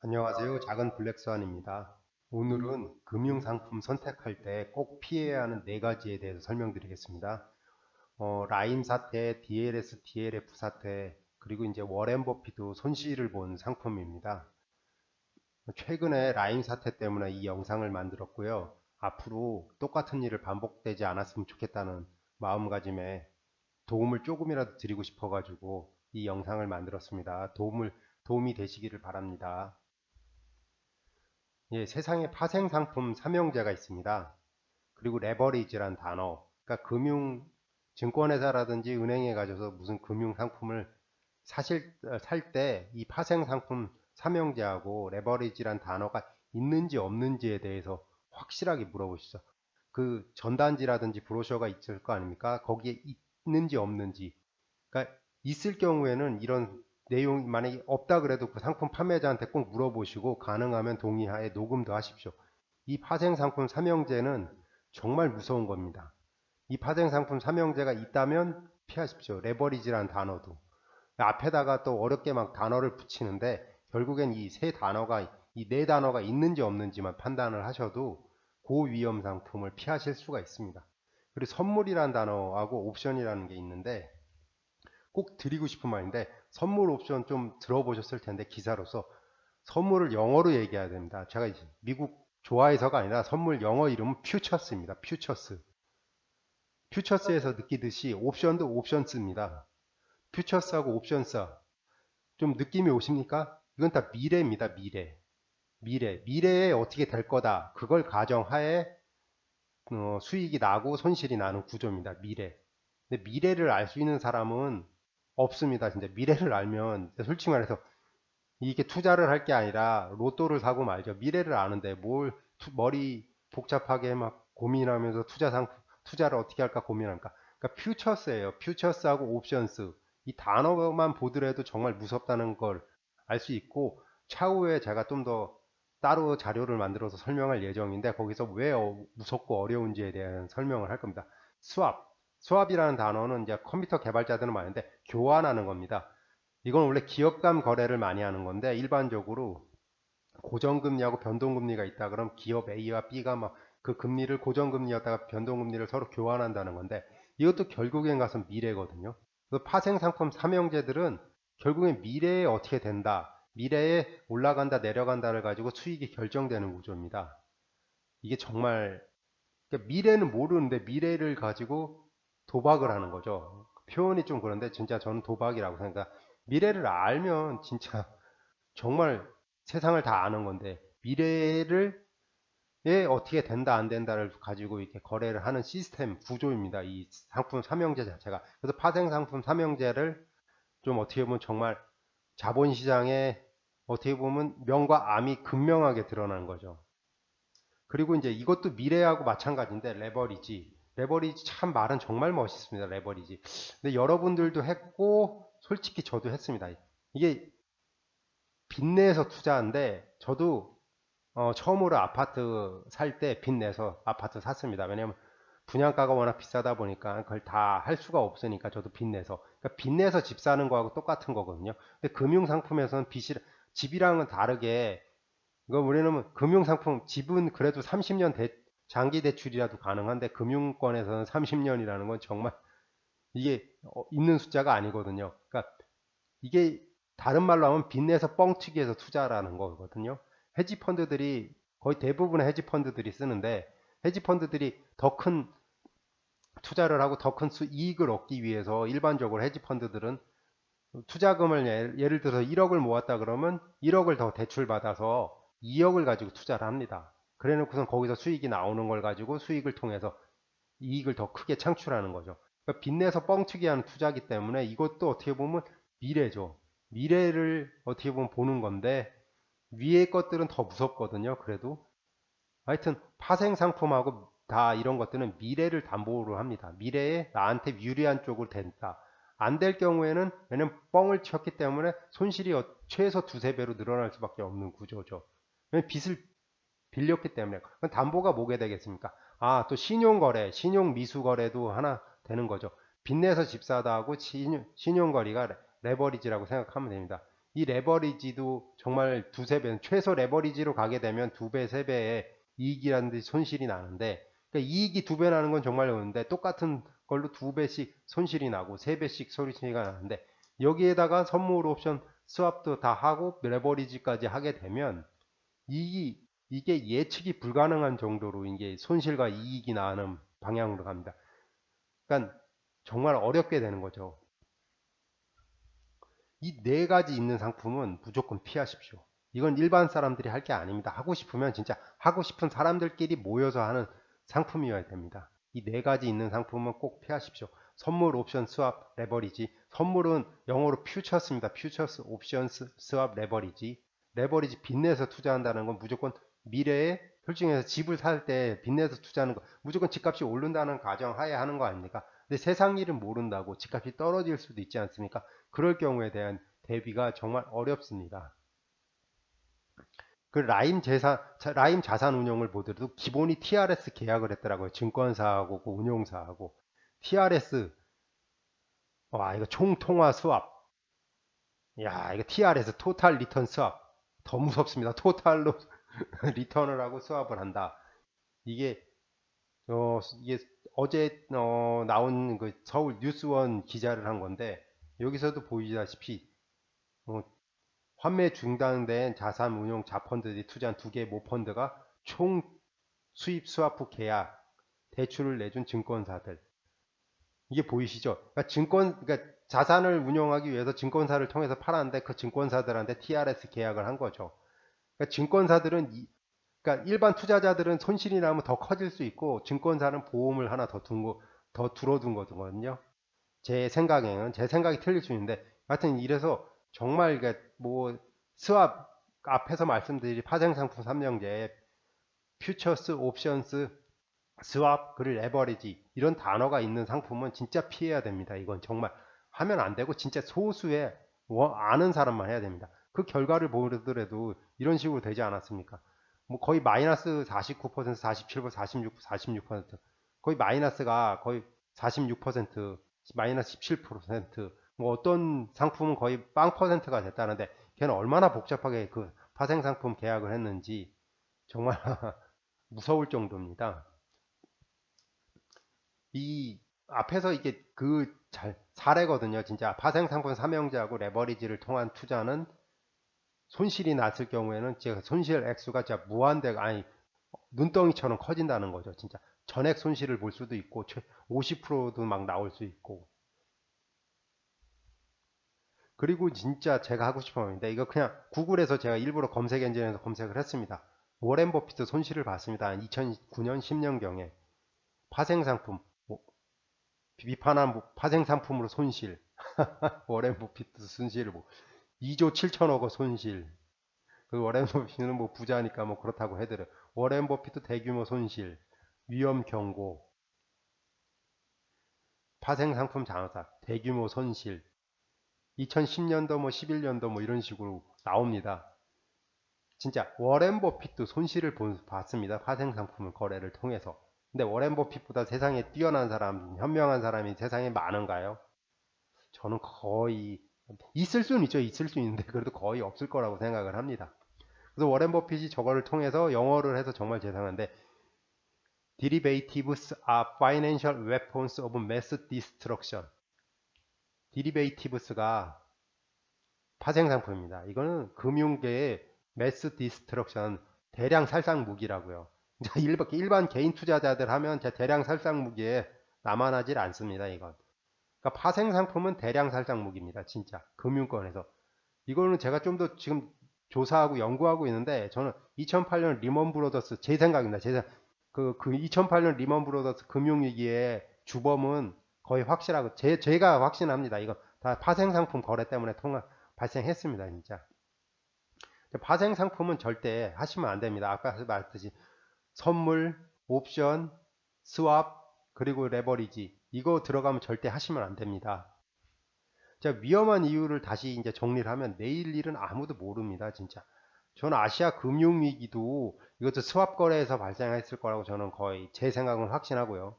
안녕하세요. 작은 블랙스완입니다. 오늘은 금융상품 선택할 때 꼭 피해야 하는 네 가지에 대해서 설명드리겠습니다. 라임 사태, DLS, DLF 사태, 그리고 이제 워렌 버핏도 손실을 본 상품입니다. 최근에 라임 사태 때문에 이 영상을 만들었고요. 앞으로 똑같은 일을 반복되지 않았으면 좋겠다는 마음가짐에 도움을 조금이라도 드리고 싶어가지고 이 영상을 만들었습니다. 도움이 되시기를 바랍니다. 예, 세상에 파생상품 삼형제가 있습니다. 그리고 레버리지란 단어, 그러니까 증권회사라든지 은행에 가셔서 무슨 금융상품을 살 때 이 파생상품 삼형제하고 레버리지란 단어가 있는지 없는지에 대해서 확실하게 물어보시죠. 그 전단지라든지 브로셔가 있을 거 아닙니까? 거기에 있는지 없는지. 그러니까 있을 경우에는 이런 내용이 만약에 없다 그래도 그 상품 판매자한테 꼭 물어보시고 가능하면 동의하에 녹음도 하십시오. 이 파생상품 삼형제는 정말 무서운 겁니다. 이 파생상품 삼형제가 있다면 피하십시오. 레버리지란 단어도. 앞에다가 또 어렵게 막 단어를 붙이는데 결국엔 이 세 단어가, 이 네 단어가 있는지 없는지만 판단을 하셔도 고위험 상품을 피하실 수가 있습니다. 그리고 선물이란 단어하고 옵션이라는 게 있는데 꼭 드리고 싶은 말인데 선물 옵션 좀 들어보셨을 텐데 기사로서 선물을 영어로 얘기해야 됩니다. 제가 이제 미국 좋아해서가 아니라 선물 영어 이름은 퓨처스입니다. 퓨처스. 퓨처스에서 느끼듯이 옵션도 옵션스입니다. 퓨처스하고 옵션스 좀 느낌이 오십니까? 이건 다 미래입니다. 미래에 어떻게 될 거다. 그걸 가정하에 수익이 나고 손실이 나는 구조입니다. 근데 미래를 알 수 있는 사람은 없습니다. 진짜 미래를 알면 솔직히 말해서 이게 투자를 할 게 아니라 로또를 사고 말죠. 미래를 아는데 뭘 머리 복잡하게 막 고민하면서 투자를 어떻게 할까 고민할까. 그러니까 퓨처스예요. 퓨처스하고 옵션스. 이 단어만 보더라도 정말 무섭다는 걸 알 수 있고 차후에 제가 좀 더 따로 자료를 만들어서 설명할 예정인데 거기서 왜 무섭고 어려운지에 대한 설명을 할 겁니다. 수압. 수압이라는 단어는 이제 컴퓨터 개발자들은 많은데 교환하는 겁니다. 이건 원래 기업 간 거래를 많이 하는 건데 일반적으로 고정금리하고 변동금리가 있다 그러면 기업 A와 B가 막 그 금리를 고정금리였다가 변동금리를 서로 교환한다는 건데 이것도 결국엔 가서 미래거든요. 그 파생상품 삼형제들은 결국엔 미래에 어떻게 된다, 미래에 올라간다 내려간다를 가지고 수익이 결정되는 구조입니다. 이게 정말 그러니까 미래는 모르는데 미래를 가지고 도박을 하는 거죠. 표현이 좀 그런데 진짜 저는 도박이라고 생각합니다. 미래를 알면 진짜 정말 세상을 다 아는 건데 미래를 어떻게 된다 안 된다를 가지고 이렇게 거래를 하는 시스템 구조입니다. 이 상품 삼형제 자체가. 그래서 파생 상품 삼형제를 좀 어떻게 보면 정말 자본시장에 어떻게 보면 명과 암이 극명하게 드러난 거죠. 그리고 이제 이것도 미래하고 마찬가지인데 레버리지 참 말은 정말 멋있습니다. 레버리지. 근데 여러분들도 했고 솔직히 저도 했습니다. 이게 빚내서 투자인데 저도 처음으로 아파트 살 때 빚내서 아파트 샀습니다. 왜냐면 분양가가 워낙 비싸다 보니까 그걸 다 할 수가 없으니까 저도 빚내서, 그러니까 빚내서 집 사는 거하고 똑같은 거거든요. 근데 금융상품에서는 집이랑은 다르게 이거 우리는 금융상품 집은 그래도 30년 장기 대출이라도 가능한데 금융권에서는 30년이라는 건 정말 이게 있는 숫자가 아니거든요. 그러니까 이게 다른 말로 하면 빚내서 뻥치기해서 투자라는 거거든요. 헤지펀드들이 거의 대부분의 헤지펀드들이 쓰는데 헤지펀드들이 더 큰 투자를 하고 더 큰 이익을 얻기 위해서 일반적으로 헤지펀드들은 투자금을 예를 들어서 1억을 모았다 그러면 1억을 더 대출받아서 2억을 가지고 투자를 합니다. 그래 놓고선 거기서 수익이 나오는 걸 가지고 수익을 통해서 이익을 더 크게 창출하는 거죠. 그러니까 빚내서 뻥튀기 하는 투자기 때문에 이것도 어떻게 보면 미래죠. 미래를 어떻게 보면 보는 건데 위에 것들은 더 무섭거든요. 그래도 하여튼 파생 상품하고 다 이런 것들은 미래를 담보로 합니다. 미래에 나한테 유리한 쪽으로 된다. 안 될 경우에는 왜냐면 뻥을 쳤기 때문에 손실이 최소 두세 배로 늘어날 수밖에 없는 구조죠. 왜냐면 빚을 빌렸기 때문에. 그럼 담보가 뭐게 되겠습니까? 아, 또 신용거래, 신용미수거래도 하나 되는 거죠. 빚내서 집 사다 하고 신용거래가 레버리지라고 생각하면 됩니다. 이 레버리지도 정말 두세 배, 최소 레버리지로 가게 되면 두 배, 세 배의 이익이라는 듯이 손실이 나는데, 그러니까 이익이 두 배 나는 건 정말 어려운데, 똑같은 걸로 두 배씩 손실이 나고, 세 배씩 손실이 나는데, 여기에다가 선물 옵션 스왑도 다 하고, 레버리지까지 하게 되면, 이게 예측이 불가능한 정도로 이게 손실과 이익이 나는 방향으로 갑니다. 그러니까 정말 어렵게 되는 거죠. 이 네 가지 있는 상품은 무조건 피하십시오. 이건 일반 사람들이 할 게 아닙니다. 하고 싶으면 진짜 하고 싶은 사람들끼리 모여서 하는 상품이어야 됩니다. 이 네 가지 있는 상품은 꼭 피하십시오. 선물, 옵션, 스왑, 레버리지. 선물은 영어로 퓨처스입니다. 퓨처스, 옵션스, 스왑, 레버리지. 레버리지 빚내서 투자한다는 건 무조건 미래에 솔직히 해서 집을 살 때 빚내서 투자하는 거 무조건 집값이 오른다는 가정하에 하는 거 아닙니까? 근데 세상 일은 모른다고 집값이 떨어질 수도 있지 않습니까? 그럴 경우에 대한 대비가 정말 어렵습니다. 그 라임 자산 운용을 보더라도 기본이 TRS 계약을 했더라고요. 증권사하고 그 운용사하고. TRS, 와, 이거 총통화 스왑. 야, 이거 TRS, 토탈 리턴 스왑. 더 무섭습니다. 토탈로 리턴을 하고 스왑을 한다. 이게, 이게 어제, 나온 그 서울 뉴스원 기자를 한 건데, 여기서도 보이다시피, 어, 환매 중단된 자산 운용 자펀드들이 투자한 두 개의 모펀드가 총 수입 스와프 계약 대출을 내준 증권사들. 이게 보이시죠? 그러니까 자산을 운용하기 위해서 증권사를 통해서 팔았는데 그 증권사들한테 TRS 계약을 한 거죠. 그러니까 증권사들은 그러니까 일반 투자자들은 손실이 나면 더 커질 수 있고 증권사는 보험을 하나 더 들어둔 거거든요. 제 생각이 틀릴 수 있는데 하여튼 이래서 정말 뭐 스왑 앞에서 말씀드린 파생상품 3명제 퓨처스 옵션스 스왑 그리고 레버리지 이런 단어가 있는 상품은 진짜 피해야 됩니다. 이건 정말 하면 안 되고 진짜 소수의 아는 사람만 해야 됩니다. 그 결과를 보더라도 이런 식으로 되지 않았습니까? 뭐 거의 마이너스 49%, 47%, 46% 거의 마이너스가 거의 46%, 마이너스 17%, 뭐 어떤 상품은 거의 빵 퍼센트가 됐다는데 걔는 얼마나 복잡하게 그 파생 상품 계약을 했는지 정말 무서울 정도입니다. 이 앞에서 이게 사례거든요. 진짜 파생상품 삼형제하고 레버리지를 통한 투자는 손실이 났을 경우에는 제가 손실 액수가 진짜 무한대가 아니 눈덩이처럼 커진다는 거죠. 진짜 전액 손실을 볼 수도 있고 50%도 막 나올 수 있고 그리고 진짜 제가 하고 싶은 말인데 이거 그냥 구글에서 제가 일부러 검색 엔진에서 검색을 했습니다. 워렌 버핏트 손실을 봤습니다. 2009년 10년경에 파생상품 비판한 파생상품으로 손실 워렌 버핏트 손실을 뭐 2조 7천억 원 손실 그 워렌 버핏트는 뭐 부자니까 뭐 그렇다고 해드려 워렌 버핏트 대규모 손실 위험 경고 파생상품 장사 대규모 손실 2010년도 뭐 11년도 뭐 이런 식으로 나옵니다. 진짜 워렌 버핏도 손실을 봤습니다. 파생상품을 거래를 통해서. 근데 워렌 버핏보다 세상에 뛰어난 사람, 현명한 사람이 세상에 많은가요? 저는 거의 있을 수는 있죠. 있을 수 있는데 그래도 거의 없을 거라고 생각을 합니다. 그래서 워렌 버핏이 저거를 통해서 영어를 해서 정말 죄송한데 Derivatives are financial weapons of mass destruction. Derivatives가 파생상품입니다. 이거는 금융계의 매스 디스트럭션 대량 살상 무기라고요. 일반 개인 투자자들 하면 대량 살상 무기에 남아나질 않습니다. 이건. 그러니까 파생상품은 대량 살상 무기입니다. 진짜 금융권에서. 이거는 제가 좀 더 지금 조사하고 연구하고 있는데 저는 2008년 리먼 브로더스 제 생각입니다. 그 2008년 리먼 브로더스 금융위기의 주범은 거의 확실하고 제가 확신합니다. 이거 다 파생상품 거래 때문에 발생했습니다. 진짜. 파생 상품은 절대 하시면 안 됩니다. 아까 말했듯이 선물, 옵션, 스왑, 그리고 레버리지 이거 들어가면 절대 하시면 안 됩니다. 자, 위험한 이유를 다시 이제 정리를 하면 내일 일은 아무도 모릅니다. 진짜. 저는 아시아 금융위기도 이것도 스왑 거래에서 발생했을 거라고 저는 거의 제 생각은 확신하고요.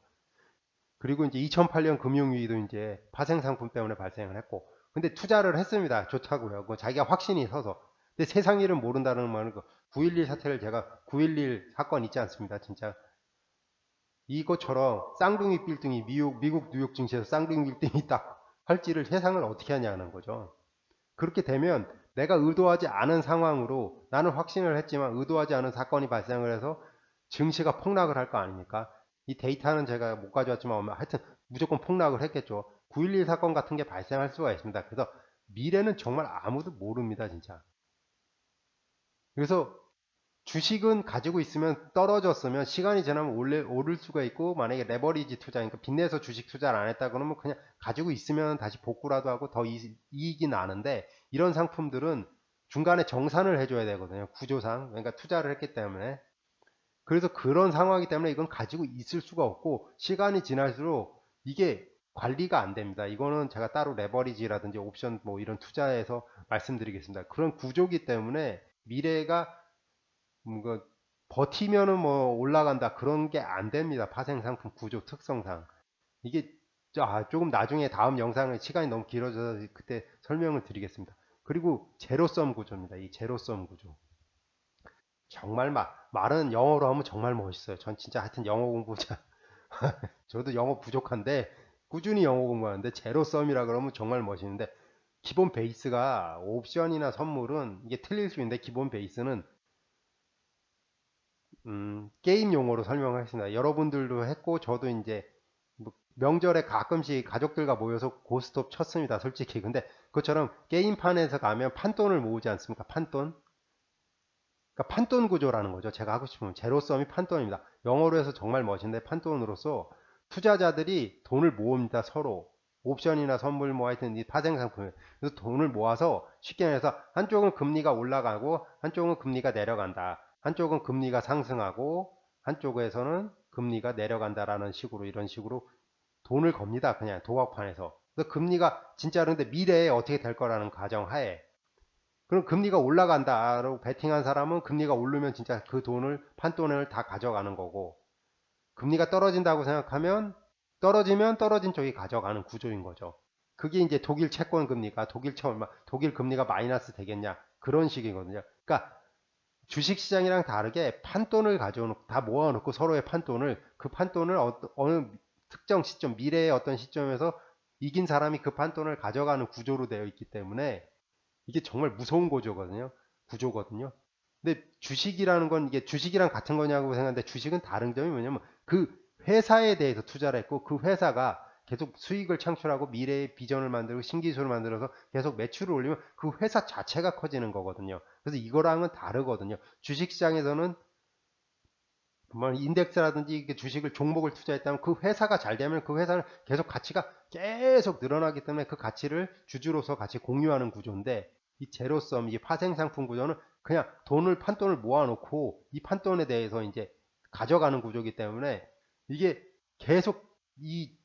그리고 이제 2008년 금융위기도 이제 파생 상품 때문에 발생을 했고 근데 투자를 했습니다. 좋다고요. 뭐 자기가 확신이 서서. 근데 세상 일은 모른다는 말은 9.11 사태를 제가 9.11 사건 있지 않습니다. 진짜 이것처럼 쌍둥이 빌딩이 미국 뉴욕 증시에서 쌍둥이 빌딩이 딱 할지를 세상을 어떻게 하냐는 거죠. 그렇게 되면 내가 의도하지 않은 상황으로 나는 확신을 했지만 의도하지 않은 사건이 발생을 해서 증시가 폭락을 할 거 아닙니까? 이 데이터는 제가 못 가져왔지만 하여튼 무조건 폭락을 했겠죠. 9.11 사건 같은 게 발생할 수가 있습니다. 그래서 미래는 정말 아무도 모릅니다, 진짜. 그래서 주식은 가지고 있으면 떨어졌으면 시간이 지나면 오를 수가 있고, 만약에 레버리지 투자, 그러니까 빚내서 주식 투자를 안 했다 그러면 그냥 가지고 있으면 다시 복구라도 하고 더 이익이 나는데, 이런 상품들은 중간에 정산을 해줘야 되거든요. 구조상. 그러니까 투자를 했기 때문에. 그래서 그런 상황이기 때문에 이건 가지고 있을 수가 없고, 시간이 지날수록 이게 관리가 안 됩니다. 이거는 제가 따로 레버리지라든지 옵션 뭐 이런 투자에서 말씀드리겠습니다. 그런 구조기 때문에 미래가 그 버티면은 뭐 올라간다 그런 게 안 됩니다. 파생상품 구조 특성상. 이게 조금 나중에 다음 영상을 시간이 너무 길어져서 그때 설명을 드리겠습니다. 그리고 제로섬 구조입니다. 이 제로섬 구조. 정말 말은 영어로 하면 정말 멋있어요. 전 진짜 하여튼 영어 공부 저도 영어 부족한데 꾸준히 영어 공부하는데 제로섬이라 그러면 정말 멋있는데, 기본 베이스가 옵션이나 선물은 이게 틀릴 수 있는데 기본 베이스는 게임 용어로 설명하겠습니다. 여러분들도 했고 저도 이제 뭐 명절에 가끔씩 가족들과 모여서 고스톱 쳤습니다. 솔직히. 근데 그것처럼 게임판에서 가면 판돈을 모으지 않습니까? 판돈. 그러니까 판돈 구조라는 거죠. 제가 하고 싶으면 제로섬이 판돈입니다. 영어로 해서 정말 멋있는데, 판돈으로서 투자자들이 돈을 모읍니다. 서로 옵션이나 선물 뭐 하여튼 이 파생 상품, 그래서 돈을 모아서 쉽게 말해서 한쪽은 금리가 올라가고 한쪽은 금리가 내려간다. 한쪽은 금리가 상승하고 한쪽에서는 금리가 내려간다라는 식으로, 이런 식으로 돈을 겁니다. 그냥 도박판에서. 그래서 금리가 진짜 그런데 미래에 어떻게 될 거라는 가정하에, 그럼 금리가 올라간다라고 베팅한 사람은 금리가 오르면 진짜 그 돈을 판돈을 다 가져가는 거고, 금리가 떨어진다고 생각하면 떨어지면 떨어진 쪽이 가져가는 구조인 거죠. 그게 이제 독일 채권 금리가 독일 금리가 마이너스 되겠냐 그런 식이거든요. 그러니까 주식시장이랑 다르게 판돈을 가져놓고 다 모아놓고 서로의 판돈을, 그 판돈을 어느 특정 시점, 미래의 어떤 시점에서 이긴 사람이 그 판돈을 가져가는 구조로 되어 있기 때문에 이게 정말 무서운 구조거든요. 근데 주식이라는 건 이게 주식이랑 같은 거냐고 생각하는데, 주식은 다른 점이 뭐냐면 그 회사에 대해서 투자를 했고 그 회사가 계속 수익을 창출하고 미래의 비전을 만들고 신기술을 만들어서 계속 매출을 올리면 그 회사 자체가 커지는 거거든요. 그래서 이거랑은 다르거든요. 주식시장에서는 뭐 인덱스라든지 주식을 종목을 투자했다면 그 회사가 잘 되면 그 회사는 계속 가치가 계속 늘어나기 때문에 그 가치를 주주로서 같이 공유하는 구조인데, 이 제로섬, 이 파생상품 구조는 그냥 판돈을 모아놓고 이 판돈에 대해서 이제 가져가는 구조이기 때문에 이게 계속 이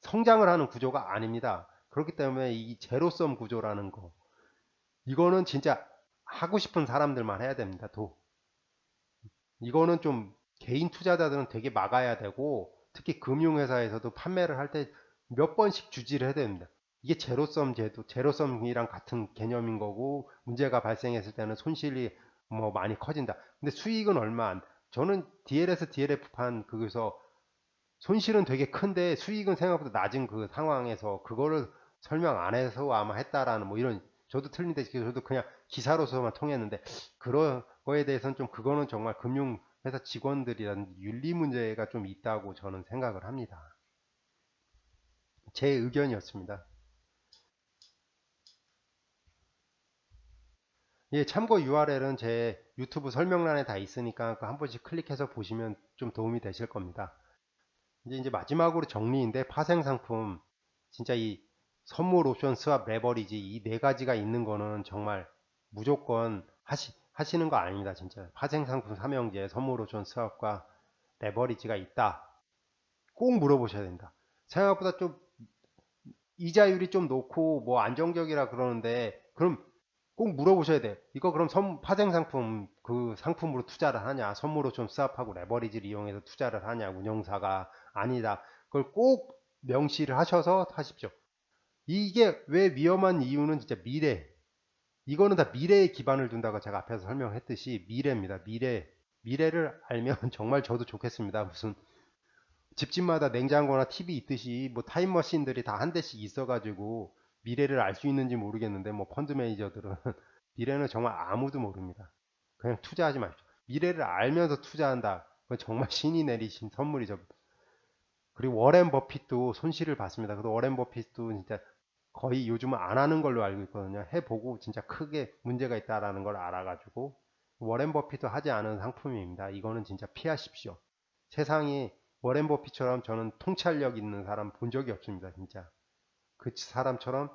성장을 하는 구조가 아닙니다. 그렇기 때문에 이 제로섬 구조라는 거, 이거는 진짜 하고 싶은 사람들만 해야 됩니다. 이거는 좀 개인 투자자들은 되게 막아야 되고, 특히 금융회사에서도 판매를 할 때 몇 번씩 주지를 해야 됩니다. 이게 제로섬 제도, 제로섬이랑 같은 개념인 거고, 문제가 발생했을 때는 손실이 뭐 많이 커진다. 근데 수익은 얼마 안, 저는 DLS, DLF판 그거서 손실은 되게 큰데 수익은 생각보다 낮은 그 상황에서 그거를 설명 안 해서 아마 했다라는 뭐 이런, 저도 틀린데 저도 그냥 기사로서만 통했는데, 그런 거에 대해서는 좀, 그거는 정말 금융회사 직원들이라는 윤리 문제가 좀 있다고 저는 생각을 합니다. 제 의견이었습니다. 예, 참고 URL은 제 유튜브 설명란에 다 있으니까 한 번씩 클릭해서 보시면 좀 도움이 되실 겁니다. 이제 마지막으로 정리인데, 파생 상품 진짜 이 선물 옵션 스왑 레버리지 이 네 가지가 있는 거는 정말 무조건 하시는 거 아닙니다. 진짜 파생 상품 삼형제 선물 옵션 스왑과 레버리지가 있다, 꼭 물어보셔야 된다. 생각보다 좀 이자율이 좀 높고 뭐 안정적이라 그러는데, 그럼 꼭 물어보셔야 돼. 이거 그럼 파생 상품 그 상품으로 투자를 하냐, 선물로 좀 스왑하고 레버리지를 이용해서 투자를 하냐, 운용사가 아니다. 그걸 꼭 명시를 하셔서 하십시오. 이게 왜 위험한 이유는 진짜 미래. 이거는 다 미래에 기반을 둔다고 제가 앞에서 설명했듯이 미래입니다. 미래를 알면 정말 저도 좋겠습니다. 무슨 집집마다 냉장고나 TV 있듯이 뭐 타임머신들이 다 한 대씩 있어가지고 미래를 알 수 있는지 모르겠는데 뭐 펀드 매니저들은 미래는 정말 아무도 모릅니다. 그냥 투자하지 마십시오. 미래를 알면서 투자한다. 그건 정말 신이 내리신 선물이죠. 그리고 워렌 버핏도 손실을 봤습니다. 그래도 워렌 버핏도 진짜 거의 요즘은 안 하는 걸로 알고 있거든요. 해보고 진짜 크게 문제가 있다라는 걸 알아가지고 워렌 버핏도 하지 않은 상품입니다. 이거는 진짜 피하십시오. 세상에 워렌 버핏처럼 저는 통찰력 있는 사람 본 적이 없습니다. 진짜 그 사람처럼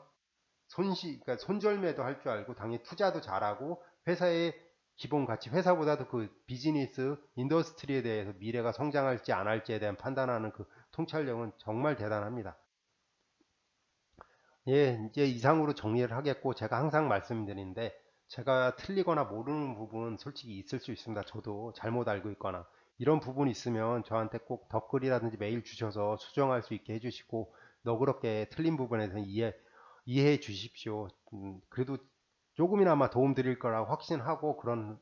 그러니까 손절매도 할 줄 알고 당연히 투자도 잘하고 회사의 기본 가치, 회사보다도 그 비즈니스, 인더스트리에 대해서 미래가 성장할지 안 할지에 대한 판단하는 그 통찰력은 정말 대단합니다. 예, 이제 이상으로 정리를 하겠고, 제가 항상 말씀드리는데, 제가 틀리거나 모르는 부분 솔직히 있을 수 있습니다. 저도 잘못 알고 있거나. 이런 부분이 있으면 저한테 꼭 댓글이라든지 메일 주셔서 수정할 수 있게 해주시고, 너그럽게 틀린 부분에서 이해해 주십시오. 그래도 조금이나마 도움 드릴 거라고 확신하고 그런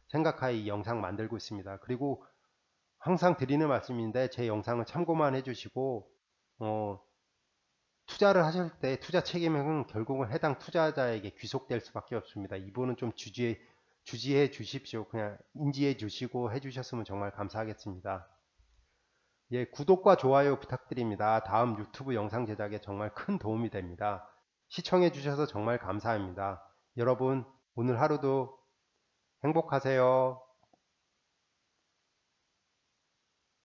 생각하에 이 영상 만들고 있습니다. 그리고 항상 드리는 말씀인데, 제 영상은 참고만 해주시고, 어, 투자를 하실 때 투자 책임은 결국은 해당 투자자에게 귀속될 수밖에 없습니다. 이분은 좀 주지해 주십시오. 그냥 인지해 주시고 해 주셨으면 정말 감사하겠습니다. 예, 구독과 좋아요 부탁드립니다. 다음 유튜브 영상 제작에 정말 큰 도움이 됩니다. 시청해 주셔서 정말 감사합니다. 여러분, 오늘 하루도 행복하세요.